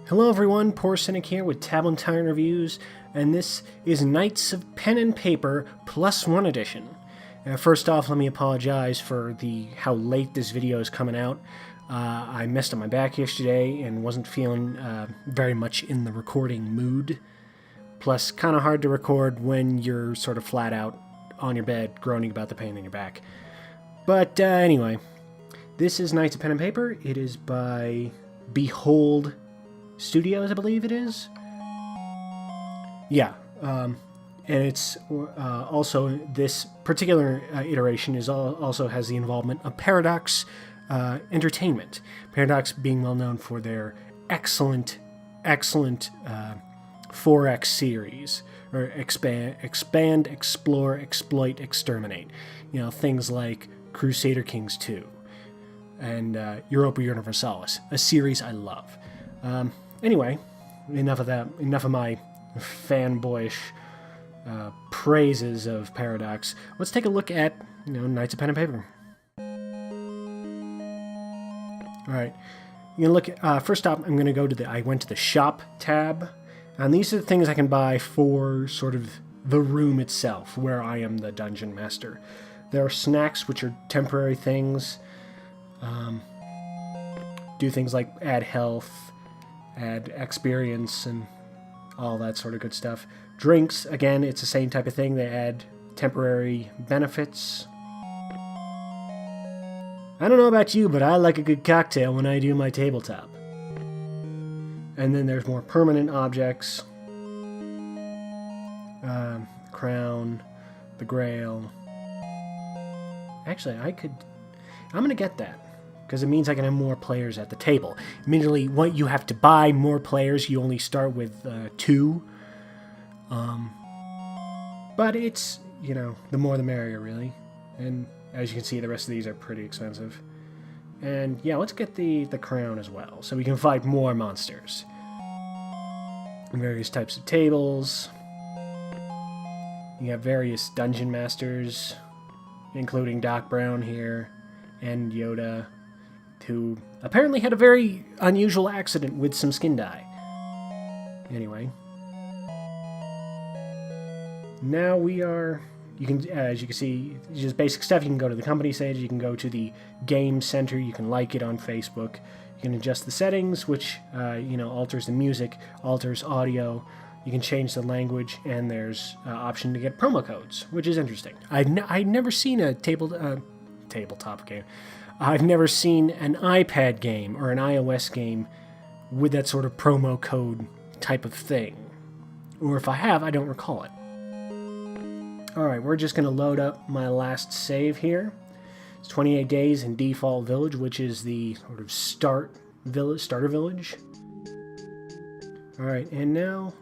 Hello everyone, Poor Cynic here with Tablet Tyrant Reviews, and this is Knights of Pen and Paper +1 edition. First off, let me apologize for how late this video is coming out. I messed up my back yesterday and wasn't feeling very much in the recording mood. Plus, kind of hard to record when you're sort of flat out on your bed groaning about the pain in your back. But anyway, this is Knights of Pen and Paper. It is by Behold Studios, I believe it is. Yeah, and it's also, this particular iteration is also has the involvement of Paradox Entertainment. Paradox being well known for their excellent 4X series, or expand, explore, exploit, exterminate. You know, things like Crusader Kings 2 and Europa Universalis, a series I love. Anyway, enough of that. Enough of my fanboyish praises of Paradox. Let's take a look at, Knights of Pen and Paper. All right, you're gonna look at, first off, I'm gonna go to I went to the shop tab, and these are the things I can buy for sort of the room itself, where I am the dungeon master. There are snacks, which are temporary things. Do things like add health, add experience, and all that sort of good stuff. Drinks, again, it's the same type of thing. They add temporary benefits. I don't know about you, but I like a good cocktail when I do my tabletop. And then there's more permanent objects. Crown, the Grail. Actually, I'm going to get that, because it means I can have more players at the table. Immediately, what you have to buy more players, you only start with 2. But it's, the more the merrier, really. And as you can see, the rest of these are pretty expensive. And yeah, let's get the crown as well, so we can fight more monsters. And various types of tables. You have various dungeon masters, including Doc Brown here, and Yoda, who apparently had a very unusual accident with some skin dye. Anyway. Now we are, as you can see, just basic stuff. You can go to the company stage, you can go to the game center, you can like it on Facebook, you can adjust the settings, which, alters the music, alters audio, you can change the language, and there's an option to get promo codes, which is interesting. I've never seen a tabletop game. I've never seen an iPad game or an iOS game with that sort of promo code type of thing. Or if I have, I don't recall it. Alright, we're just going to load up my last save here. It's 28 days in Default Village, which is the sort of starter village. Alright, and now,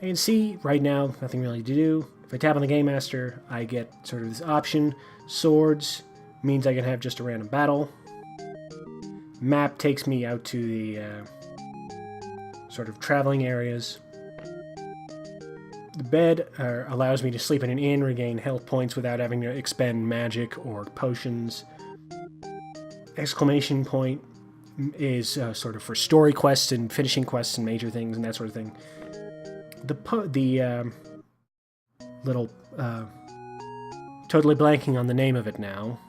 you can see, right now, nothing really to do. If I tap on the Game Master, I get sort of this option. Swords means I can have just a random battle. Map takes me out to the sort of traveling areas. The bed allows me to sleep in an inn, regain health points without having to expend magic or potions. Exclamation point is sort of for story quests and finishing quests and major things and that sort of thing. The little, totally blanking on the name of it now.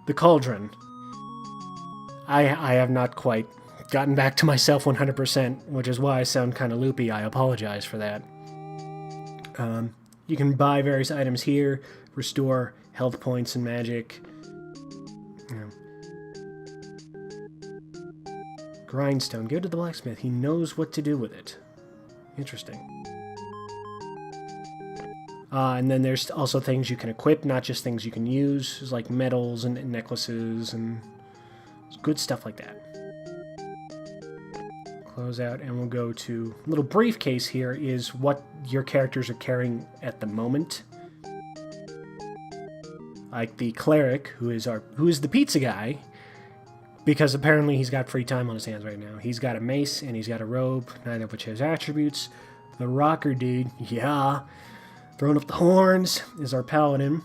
The Cauldron. I have not quite gotten back to myself 100%, which is why I sound kind of loopy. I apologize for that. You can buy various items here, restore health points and magic. Grindstone. Give it to the blacksmith. He knows what to do with it. Interesting. And then there's also things you can equip, not just things you can use. There's like medals and necklaces and good stuff like that. Close out, and we'll go to a little briefcase. Here is what your characters are carrying at the moment. Like the cleric, who is the pizza guy, because apparently he's got free time on his hands right now. He's got a mace and he's got a robe, neither of which has attributes. The rocker dude, yeah, Throwing up the horns is our paladin.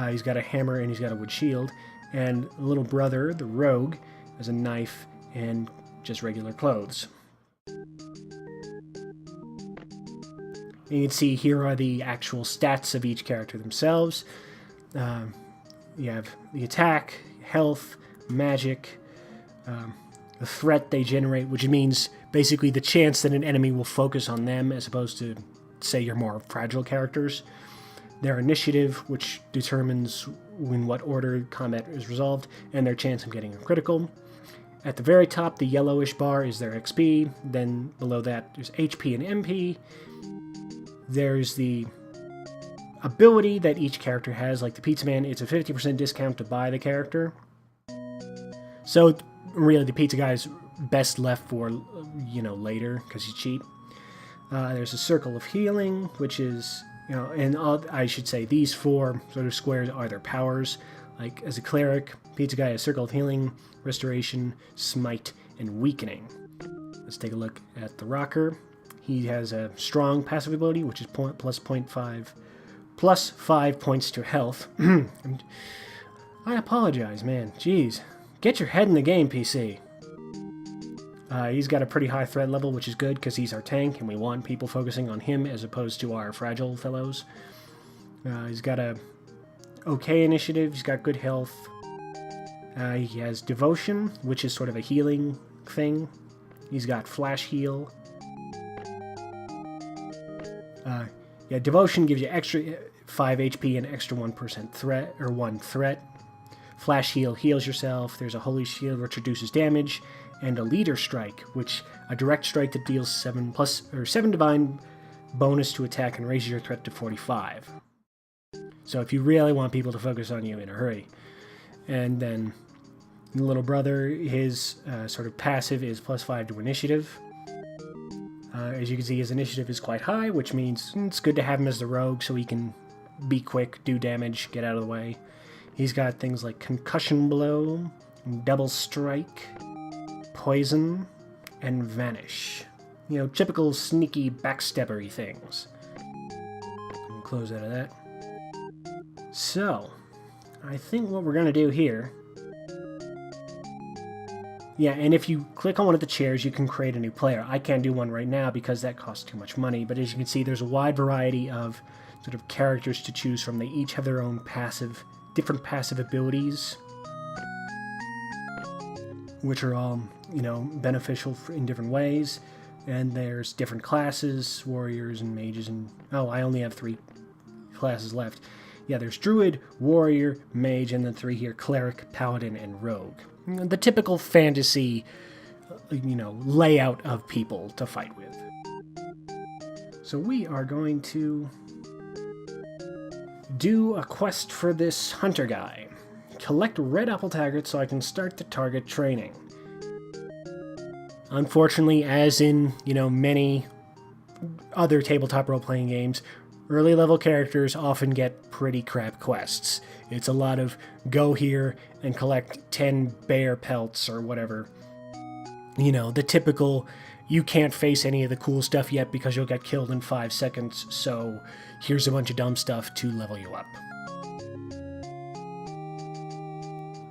He's got a hammer and he's got a wood shield. And the little brother, the rogue, has a knife and just regular clothes. And you can see here are the actual stats of each character themselves. You have the attack, health, magic, the threat they generate, which means basically the chance that an enemy will focus on them as opposed to, say, your more fragile characters. Their initiative, which determines in what order combat is resolved, and their chance of getting a critical. At the very top, the yellowish bar is their XP. Then below that, there's HP and MP. There's the ability that each character has, like the Pizza Man. It's a 50% discount to buy the character. So really, the Pizza Guy is best left for, later, because he's cheap. There's a Circle of Healing, which is, and I should say these four sort of squares are their powers. Like, as a cleric, Pizza Guy has Circle of Healing, Restoration, Smite, and Weakening. Let's take a look at the Rocker. He has a strong passive ability, which is plus 5 points to health. I apologize, man. Jeez. Get your head in the game, PC. He's got a pretty high threat level, which is good because he's our tank, and we want people focusing on him as opposed to our fragile fellows. He's got a okay initiative. He's got good health. He has Devotion, which is sort of a healing thing. He's got Flash Heal. Devotion gives you extra 5 HP and extra 1% threat, or 1 threat. Flash Heal heals yourself. There's a Holy Shield, which reduces damage, and a Leader Strike, which a direct strike that deals 7 divine bonus to attack and raises your threat to 45. So if you really want people to focus on you in a hurry. And then the little brother, his sort of passive is plus 5 to initiative. As you can see, his initiative is quite high, which means it's good to have him as the rogue so he can be quick, do damage, get out of the way. He's got things like Concussion Blow, Double Strike, Poison, and Vanish. Typical sneaky backstabbery things. We'll close out of that. So, I think what we're going to do here... Yeah, and if you click on one of the chairs, you can create a new player. I can't do one right now because that costs too much money, but as you can see, there's a wide variety of sort of characters to choose from. They each have their own different passive abilities, which are all, beneficial in different ways. And there's different classes, warriors and mages, and... Oh, I only have 3 classes left. Yeah, there's Druid, Warrior, Mage, and then 3 here, Cleric, Paladin, and Rogue. The typical fantasy, layout of people to fight with. So we are going to do a quest for this hunter guy. Collect red apple targets so I can start the target training. Unfortunately, as in, many other tabletop role-playing games, early level characters often get pretty crap quests. It's a lot of go here and collect 10 bear pelts or whatever. The typical, you can't face any of the cool stuff yet because you'll get killed in 5 seconds, so here's a bunch of dumb stuff to level you up.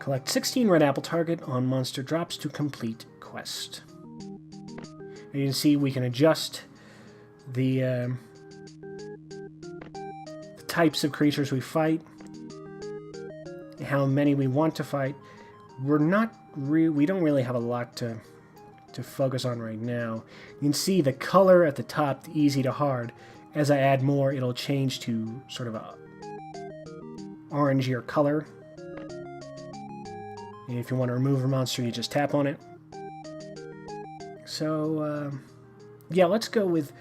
Collect 16 red apple target on monster drops to complete quest. And you can see we can adjust the types of creatures we fight, how many we want to fight. We don't really have a lot to focus on right now. You can see the color at the top, easy to hard. As I add more, it'll change to sort of a orangier color. And if you want to remove a monster, you just tap on it. So, let's go with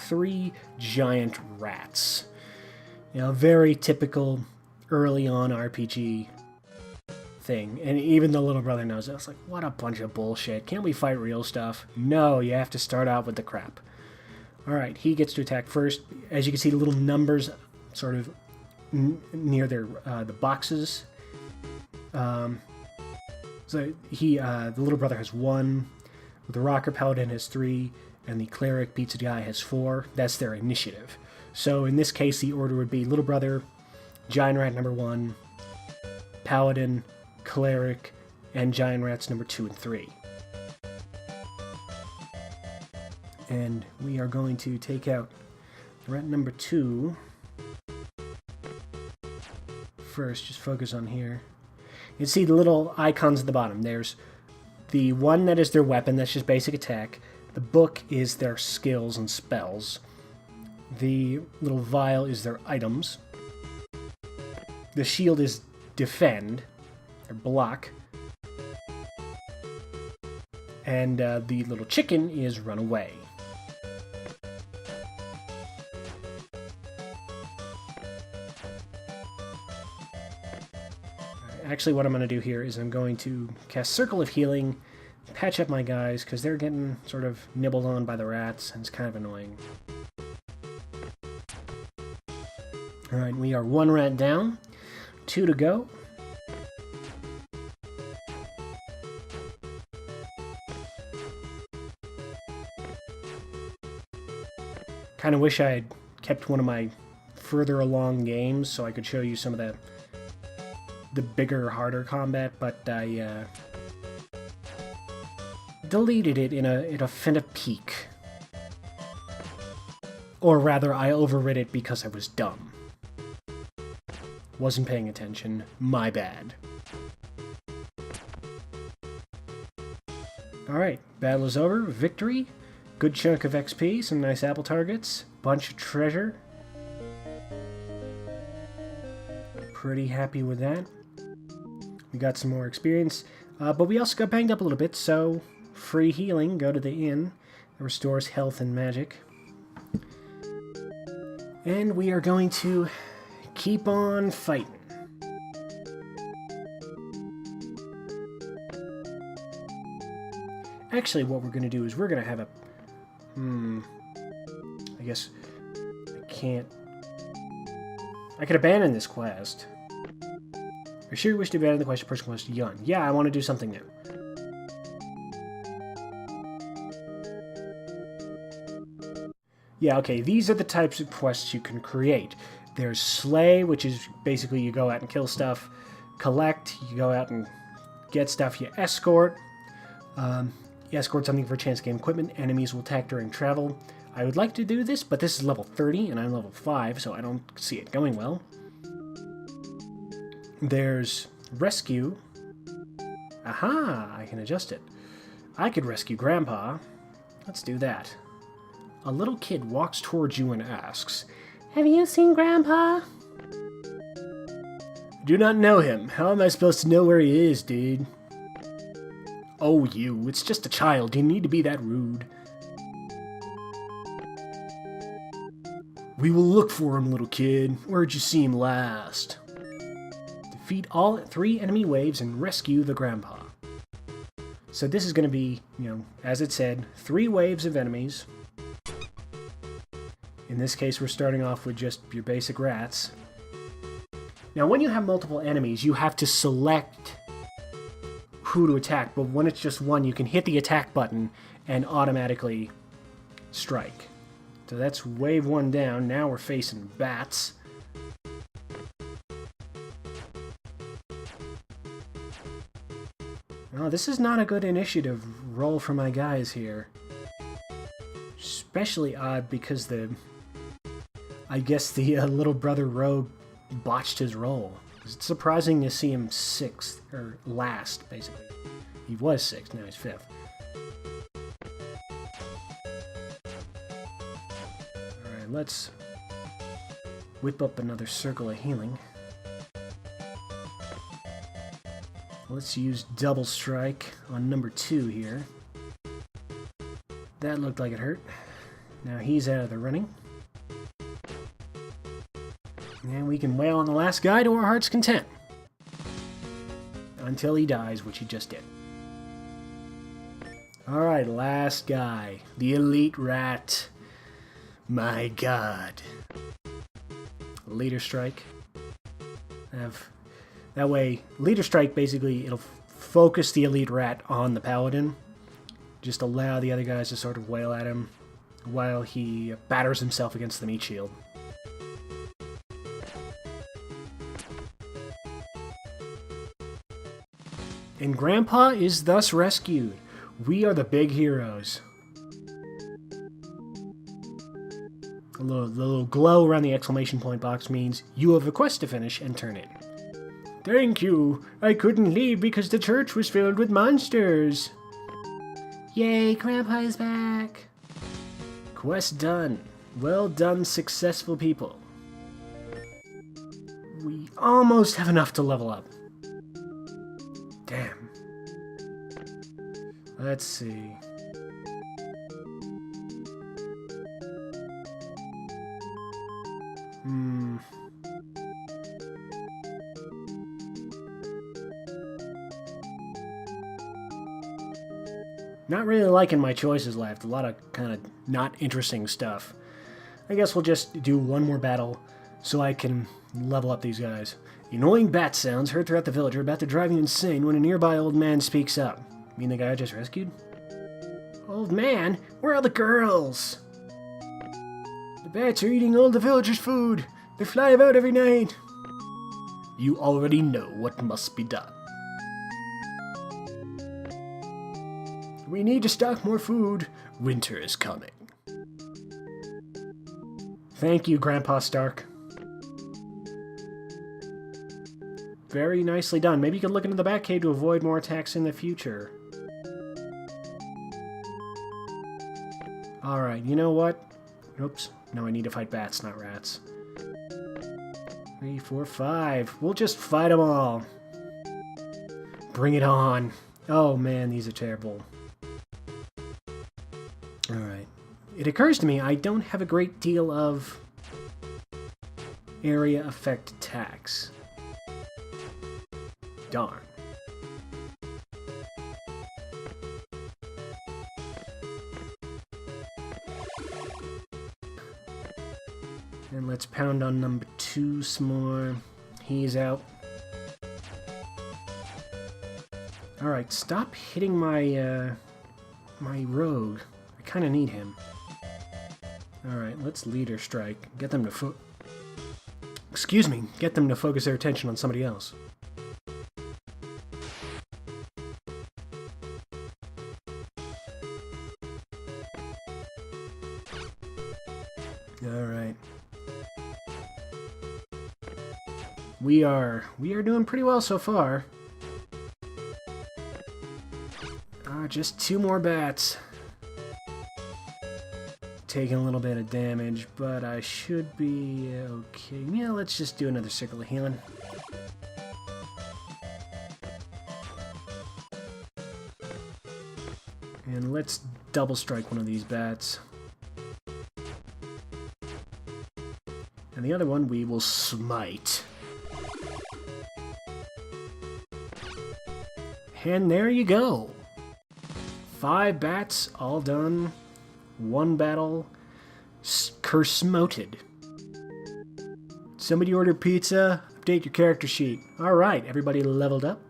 3 giant rats. Very typical early on RPG thing. And even the little brother knows it. It's like, what a bunch of bullshit. Can't we fight real stuff? No, you have to start out with the crap. Alright, he gets to attack first. As you can see, the little numbers sort of near the boxes. So the little brother has 1, the Rocker Paladin has 3, and the Cleric Pizza Guy has 4. That's their initiative. So in this case, the order would be Little Brother, Giant Rat number 1, Paladin, Cleric, and Giant Rats number 2 and 3. And we are going to take out rat number 2. First, just focus on here. You can see the little icons at the bottom. There's the one that is their weapon, that's just basic attack. The book is their skills and spells. The little vial is their items. The shield is defend, or block. And the little chicken is run away. Actually, what I'm going to do here is I'm going to cast Circle of Healing, patch up my guys, because they're getting sort of nibbled on by the rats, and it's kind of annoying. Alright, we are 1 rat down, 2 to go. Kind of wish I had kept one of my further along games so I could show you some of the bigger, harder combat, but I deleted it in a fin of pique. Or rather, I overrid it because I was dumb. Wasn't paying attention. My bad. Alright, battle is over. Victory. Good chunk of XP, some nice apple targets, bunch of treasure. Pretty happy with that. We got some more experience, but we also got banged up a little bit, so free healing, go to the inn. It restores health and magic. And we are going to keep on fighting. Actually, what we're going to do is we're going to have a... I guess I can't... I could abandon this quest. I sure wish to abandon the quest of personal quest Yun. Yeah, I want to do something new. Yeah, okay, these are the types of quests you can create. There's Slay, which is basically you go out and kill stuff. Collect, you go out and get stuff. You escort. You escort something for a chance to gain equipment. Enemies will attack during travel. I would like to do this, but this is level 30, and I'm level 5, so I don't see it going well. There's Rescue. Aha! I can adjust it. I could rescue Grandpa. Let's do that. A little kid walks towards you and asks, "Have you seen Grandpa?" Do not know him. How am I supposed to know where he is, dude? Oh, you. It's just a child. You need to be that rude. We will look for him, little kid. Where'd you see him last? Defeat all 3 enemy waves and rescue the Grandpa. So this is going to be, as it said, 3 waves of enemies. In this case, we're starting off with just your basic rats. Now, when you have multiple enemies, you have to select who to attack, but when it's just one, you can hit the attack button and automatically strike. So that's wave 1 down. Now we're facing bats. Oh, this is not a good initiative roll for my guys here. Especially odd because I guess the little brother rogue botched his roll. It's surprising to see him 6th, or last, basically. He was 6th, now he's 5th. Alright, let's whip up another circle of healing. Let's use double strike on number 2 here. That looked like it hurt. Now he's out of the running. And we can wail on the last guy to our heart's content. Until he dies, which he just did. Alright, last guy. The Elite Rat. My god. Leader Strike. That way, Leader Strike, basically, it'll focus the Elite Rat on the Paladin. Just allow the other guys to sort of wail at him while he batters himself against the meat shield. And Grandpa is thus rescued. We are the big heroes. The little glow around the exclamation point box means you have a quest to finish and turn in. Thank you. I couldn't leave because the church was filled with monsters. Yay, Grandpa is back. Quest done. Well done, successful people. We almost have enough to level up. Damn. Let's see. Not really liking my choices left. A lot of kind of not interesting stuff. I guess we'll just do one more battle so I can level up these guys. Annoying bat sounds heard throughout the village are about to drive you insane when a nearby old man speaks up. You mean the guy I just rescued? Old man? Where are the girls? The bats are eating all the villagers' food. They fly about every night. You already know what must be done. We need to stock more food. Winter is coming. Thank you, Grandpa Stark. Very nicely done. Maybe you could look into the Batcave to avoid more attacks in the future. Alright, you know what? Oops. No, I need to fight bats, not rats. 3, 4, 5. We'll just fight them all. Bring it on. Oh man, these are terrible. Alright. It occurs to me I don't have a great deal of area effect attacks. Darn. And let's pound on number 2 some more. He's out. Alright, stop hitting my, my rogue. I kinda need him. Alright, let's leader strike. Get them to get them to focus their attention on somebody else. Alright. We are doing pretty well so far. Just 2 more bats. Taking a little bit of damage, but I should be okay. Yeah, let's just do another circle of healing. And let's double strike one of these bats. And the other one we will smite. And there you go. 5 bats, all done. 1 battle, curse-moted. Somebody order pizza, update your character sheet. Alright, everybody leveled up.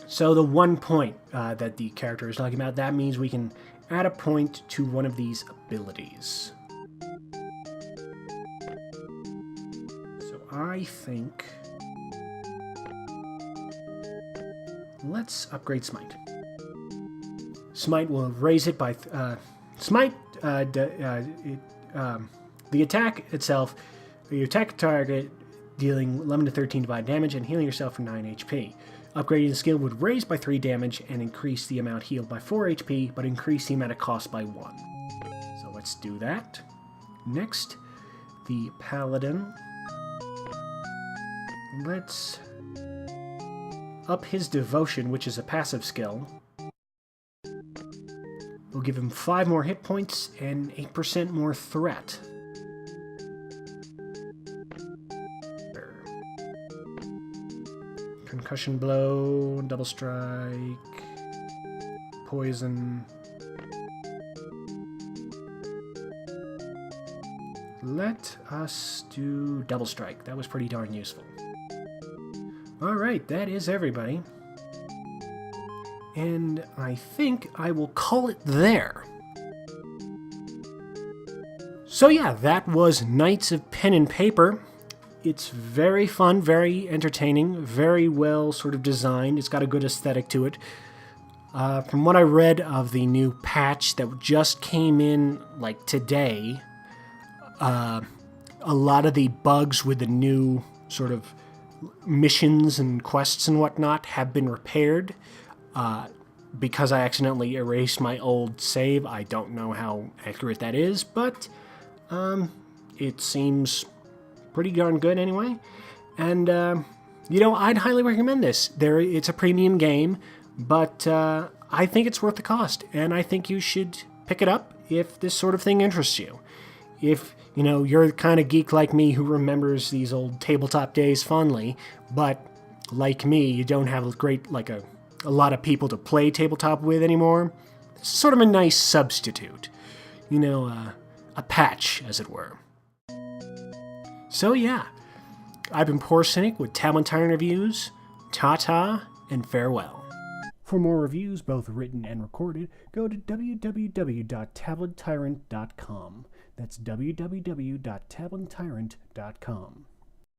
So the 1 point that the character is talking about, that means we can add a point to one of these abilities. So I think... let's upgrade Smite. Smite will raise it by... Smite, the attack itself, you attack a target, dealing 11 to 13 divine damage and healing yourself for 9 HP. Upgrading the skill would raise by 3 damage and increase the amount healed by 4 HP, but increase the amount of cost by 1. So let's do that. Next, the Paladin. Let's up his Devotion, which is a passive skill. We'll give him 5 more hit points and 8% more threat. Concussion blow, double strike, poison. Let us do double strike. That was pretty darn useful. Alright, that is everybody. And I think I will call it there. So yeah, that was Knights of Pen and Paper. It's very fun, very entertaining, very well sort of designed. It's got a good aesthetic to it. From what I read of the new patch that just came in like today, a lot of the bugs with the new sort of missions and quests and whatnot have been repaired. Because I accidentally erased my old save, I don't know how accurate that is, but it seems pretty darn good anyway. And, I'd highly recommend this. It's a premium game, but I think it's worth the cost, and I think you should pick it up if this sort of thing interests you. If, you're the kind of geek like me who remembers these old tabletop days fondly, but like me, you don't have a lot of people to play tabletop with anymore, it's sort of a nice substitute. A patch, as it were. So yeah, I've been Poor Cynic with Tablet Tyrant Reviews. Ta-ta and farewell. For more reviews, both written and recorded, go to www.tablettyrant.com. That's www.tablettyrant.com.